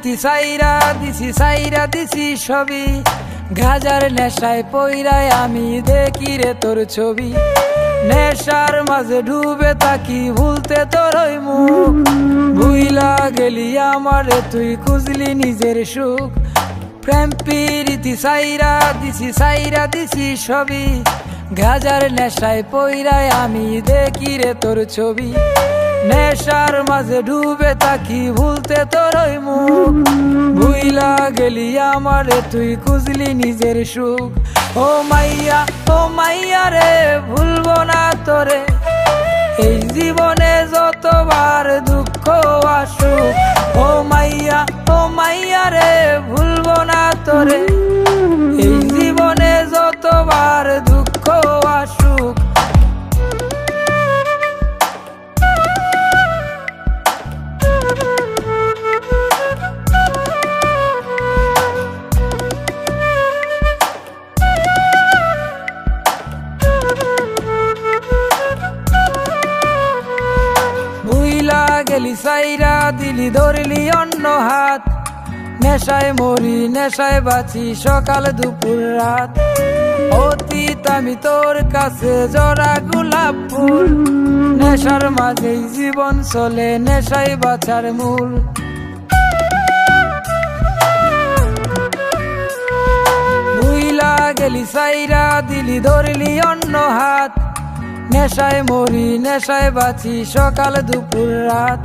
রীতি সাইরা দিছি সবই, গাজার নেশায় পইরায় আমি দেখি রে তোর ছবি। নেশার মাঝে ডুবে থাকি ভুলতে তোর ওই মুখ, ভুইলা গেলি আমারে তুই খুঁজলি নিজের সুখ। প্রেম প্রীতি সাইরা দিছি সবই, গাজার নেশায় পইরায় আমি দেখি রে তোর ছবি। নেশার মাঝে ডুবে থাকি ভুলতে তোর ওই মুখ, ভুইলা গেলি আমারে তুই খুঁজলি নিজের সুখ। ও মাইয়া রে ভুলবো না তোরে, এই জীবনে যতবার দুঃখ আসুক। ও মাইয়া রে ভুলবো না তোরে, এই জীবনে যতবার দুঃখ আসুক। গেলি সাইরা দিলি ধরলি অন্য হাত, নেশায় মরি নেশায় বাঁচি সকাল দুপুর রাত। অতীত আমি তোর কাছে জরা গোলাপ ফুল, নেশার মাঝেই জীবন চলে নেশায় বাঁচার মূল। ভুইলা গেলি সাইরা দিলি ধরলি অন্য হাত, নেশায় মরি নেশায় বাঁচি সকাল দুপুর রাত।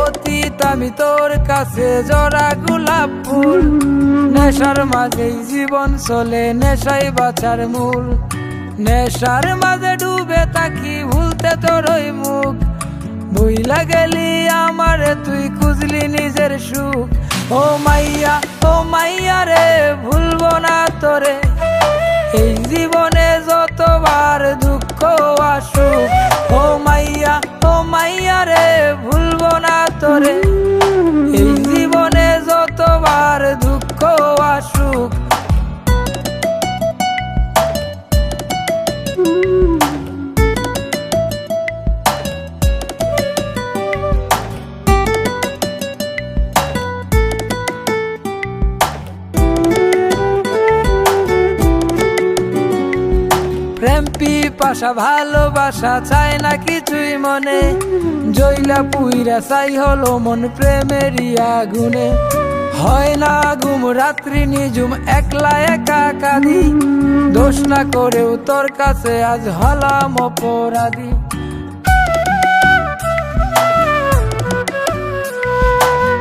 অতীত আমি তোর কাছে জরা গোলাপ ফুল, নেশার মাঝেই জীবন চলে নেশায় বাঁচার মূল। নেশার মাঝে ডুবে থাকি ভুলতে তোর ওই মুখ, ভুইলা গেলি আমারে তুই খুঁজলি নিজের সুখ। ও মাইয়া রে ভুলবো না তোরে, এই জীবনে যতবার দুঃখ আসুক। ও মাইয়া রে ভুলবো না তোরে, এই জীবনে যতবার দুঃখ আসুক। প্রেম পিপাসা ভালোবাসা চায় না কিছুই মনে, জইলা পুইরা চাই হলো মন প্রেমেরই আগুনে। হয় না ঘুম রাত্রি নিজুম একলা একা কাঁদি, দোষ না করেও তোর কাছে আজ হলাম অপরাধী।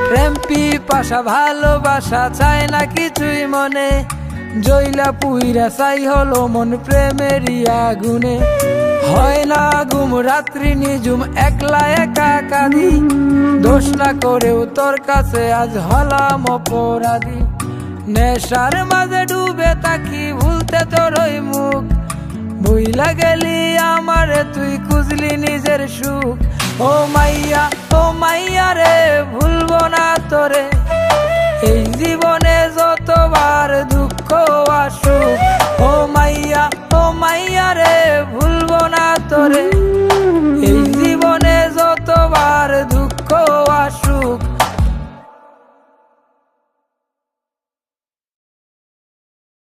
প্রেম পিপাসা ভালোবাসা চায় না কিছুই মনে, জইলা পুইরা চাই হলো মন প্রেমেরই আগুনে। হয় না ঘুম রাত্রি নিজুম একলা একা কাঁদি, দোষ না করেও তোর কাছে আজ হলাম অপরাধী। নেশার মাঝে ডুবে থাকি ভুলতে তোর ওই মুখ, ভুইলা গেলি আমারে তুই খুঁজলি নিজের সুখ। ও মাইয়া রে ভুলবো না তোরে, এই জীবনে যতবার দুঃখ আসুক।